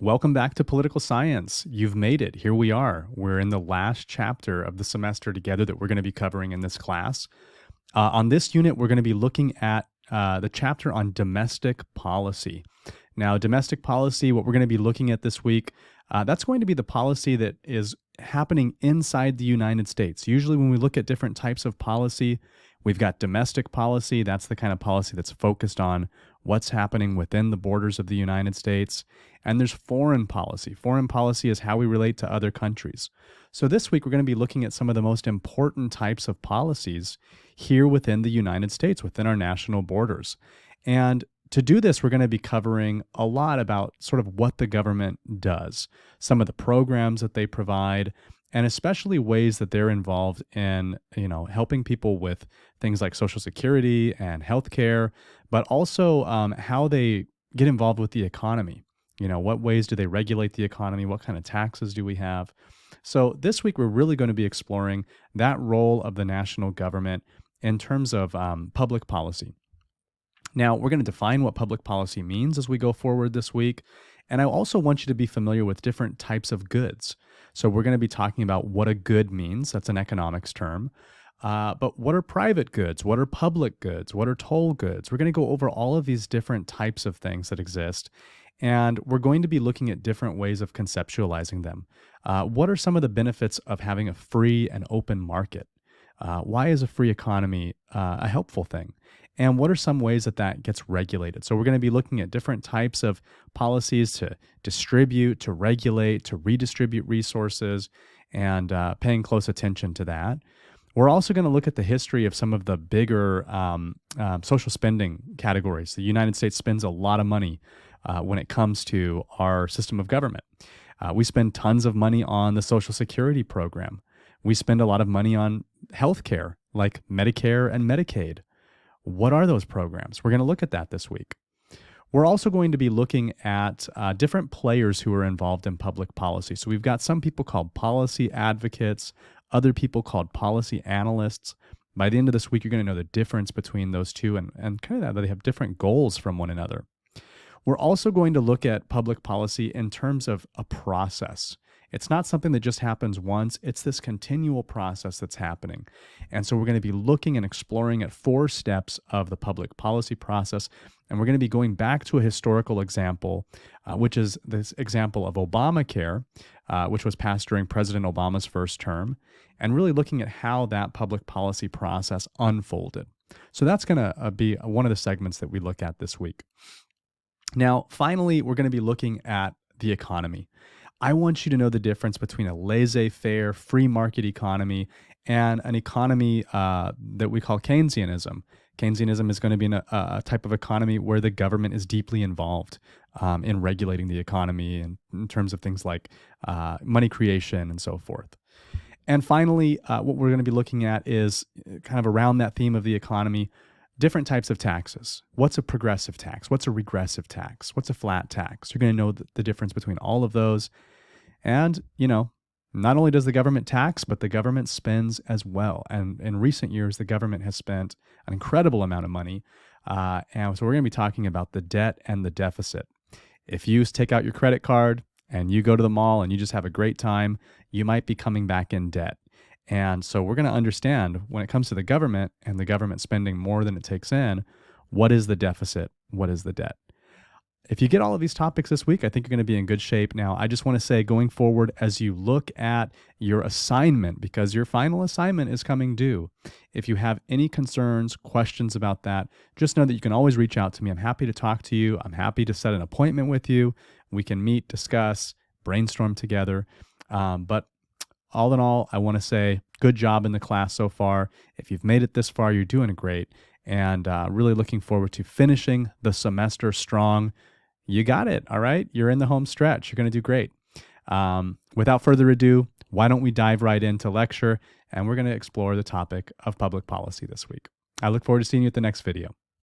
Welcome back to Political Science. You've made it. Here we are. We're in the last chapter of the semester together that we're going to be covering in this class. On this unit, we're going to be looking at the chapter on domestic policy. Now, domestic policy, what we're going to be looking at this week, that's going to be the policy that is happening inside the United States. Usually when we look at different types of policy, we've got domestic policy. That's the kind of policy that's focused on what's happening within the borders of the United States. And there's foreign policy. Foreign policy is how we relate to other countries. So this week, we're going to be looking at some of the most important types of policies here within the United States, within our national borders. And to do this, we're going to be covering a lot about sort of what the government does, some of the programs that they provide, and especially ways that they're involved in, helping people with things like Social Security and healthcare, but also how they get involved with the economy. What ways do they regulate the economy? What kind of taxes do we have? So this week, we're really going to be exploring that role of the national government in terms of public policy. Now, we're going to define what public policy means as we go forward this week. And I also want you to be familiar with different types of goods. So we're going to be talking about what a good means. That's an economics term. But what are private goods? What are public goods? What are toll goods? We're going to go over all of these different types of things that exist. And we're going to be looking at different ways of conceptualizing them. What are some of the benefits of having a free and open market? Why is a free economy a helpful thing? And what are some ways that that gets regulated? So we're going to be looking at different types of policies to distribute, to regulate, to redistribute resources, and paying close attention to that. We're also going to look at the history of some of the bigger social spending categories. The United States spends a lot of money when it comes to our system of government. We spend tons of money on the Social Security program. We spend a lot of money on healthcare, like Medicare and Medicaid. What are those programs? We're going to look at that this week. We're also going to be looking at different players who are involved in public policy. So we've got some people called policy advocates, other people called policy analysts. By the end of this week, you're going to know the difference between those two and kind of that they have different goals from one another. We're also going to look at public policy in terms of a process. It's not something that just happens once. It's this continual process that's happening. And so we're going to be looking and exploring at 4 steps of the public policy process. And we're going to be going back to a historical example, which is this example of Obamacare, which was passed during President Obama's first term, and really looking at how that public policy process unfolded. So that's going to be one of the segments that we look at this week. Now, finally, we're going to be looking at the economy. I want you to know the difference between a laissez-faire, free market economy and an economy that we call Keynesianism. Keynesianism is going to be a type of economy where the government is deeply involved in regulating the economy and in terms of things like money creation and so forth. And finally, what we're going to be looking at is kind of around that theme of the economy, different types of taxes. What's a progressive tax? What's a regressive tax? What's a flat tax? You're going to know the difference between all of those. And, not only does the government tax, but the government spends as well. And in recent years, the government has spent an incredible amount of money. And so we're going to be talking about the debt and the deficit. If you take out your credit card and you go to the mall and you just have a great time, you might be coming back in debt. And so we're going to understand when it comes to the government and the government spending more than it takes in, what is the deficit? What is the debt? If you get all of these topics this week, I think you're going to be in good shape. Now, I just want to say going forward, as you look at your assignment, because your final assignment is coming due, if you have any concerns, questions about that, just know that you can always reach out to me. I'm happy to talk to you. I'm happy to set an appointment with you. We can meet, discuss, brainstorm together. But all in all, I want to say good job in the class so far. If you've made it this far, you're doing great. And really looking forward to finishing the semester strong. You got it. All right. You're in the home stretch. You're going to do great. Without further ado, why don't we dive right into lecture, and we're going to explore the topic of public policy this week. I look forward to seeing you at the next video.